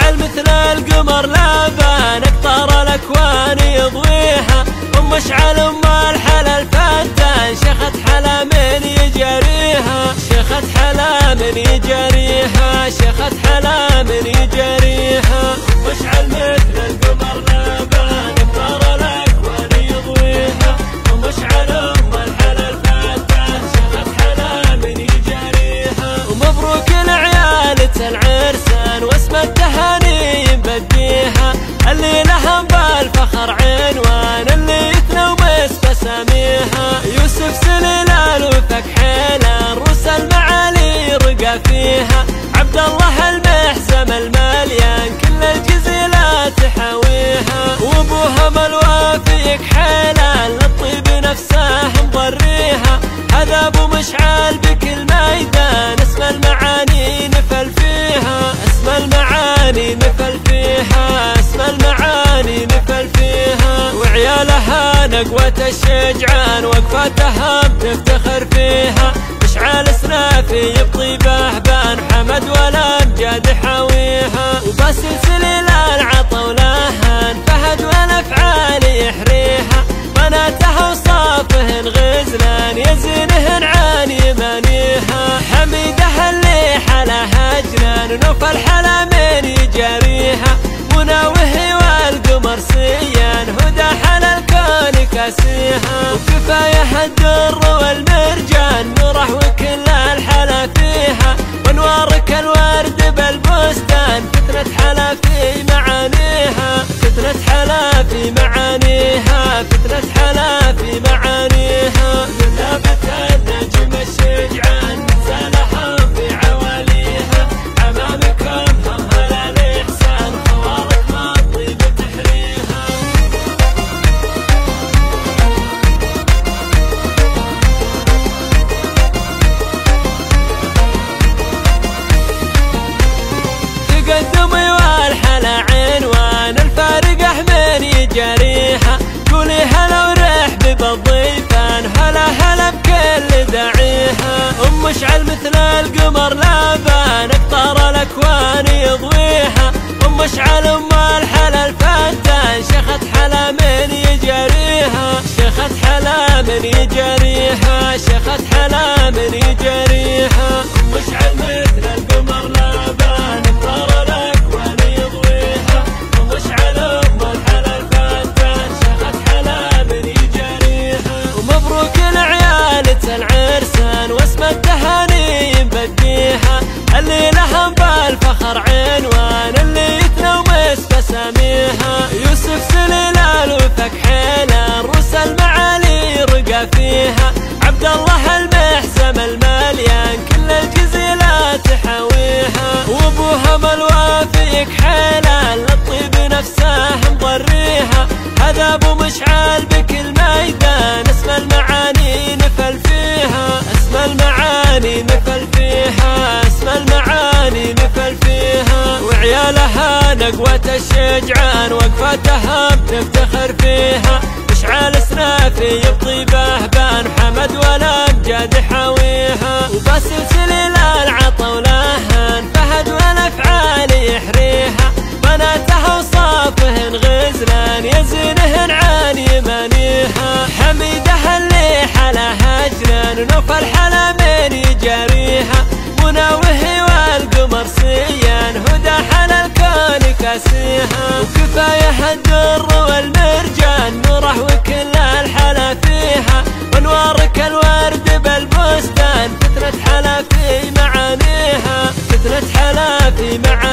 مشعل مثل القمر لابان اقطار الاكوان يضويها. مشعل الحلال فتان شيخة حلا من يجاريها، شيخة حلا من يجاريها، شيخة حلا من يجاريها. مشعل مثل القمر لابان اقطار الاكوان يضويها. ومشعل الحلال فتان شيخة حلا من يجاريها. ومبروك العيال العرسان واسم التهاني يبديها، اللي لهم بالفخر عنوان اللي يتلومس بساميها. يوسف سليلان وفك حيلان روس المعالي رقى فيها. عبد الله المحزم المليان كل الجزيلات حاويها. وابوها ملوافيك حيلان للطيب نفسه مضريها. هذا ابو مشعل بكل ميدان اسم المعاني نفل فيها، اسم المعاني نفل فيها، اسم المعاني نفل فيها. وعيالها نقوة الشجعان وقفاتها بتفتخر فيها. مشعل سنافي بطيبه بان حمد والامجاد حاويها. وباسل سليلان عطا ولهان فهد والافعال يحريها. بناتها وصافهن غزلان يزينهن عن يمانيها. حميده اللي حلاها جنان نوفل حلا من يجاريها. مناوهي والقمر سيان هدى حلا الكون كاسيها. وكفايه الدر والمرجان نوره وكل الحلا فيها. وانوارك الورد بالبستان فتنة حلا في معانيها، فتنة حلا في معانيها، فتنة حلا في معانيها. ذابت النجم الشجعان زالها في عواليها. امامكم هم هلا الاحسان خوارق ما الطيب تحريها. تقدمي والحلا عنوان الفارقه من يجاريها. قولي هلا ورحب بالضيفان هلا هلا بكل داعيها. مشعل مثل القمر لابان اقطار الاكوان يضويها. مشعل الحلال فتان شيخة حلا من يجاريها، شيخة حلا من يجاريها، شيخة حلا من يجاريها. مشعل مثل القمر لابان اقطار الاكوان يضويها. ومشعل الحلال فتان شيخة حلا من يجاريها. ومبروك العيال العرسان واسم التهاني يبديها، اللي لهم بالفخر عنوان اللي يتلومس بساميها. يوسف سليلان وفك حيلان روس المعالي رقى فيها. عبد الله المحزم المليان كل الجزيلات حاويها. وابوها ملوافيك حيلان للطيب نفسه مضريها. هذا ابو مشعل بكل ميدان اسم المعاني نفل فيها، اسم المعاني نفل فيها، اسم المعاني نفل فيها. وعيالها نقوة الشجعان وقفاتها بتفتخر فيها. مشعل سنافي بطيبه بان حمد والامجاد حاويها. وباسل سليلان عطا ولهان فهد والافعال يحريها. بناتها وصافهن غزلان يزينهن عن يمانيها. حميده اللي حلاها جنان نوفل حلا من يجاريها. مناوهي والقمر سيان هدى حلا الكون كاسيها. وكفايه الدر والمرجان نوره وكل الحلا فيها. وانوارك الورد بالبستان فتنة حلا في معانيها، فتنة حلا في معانيها.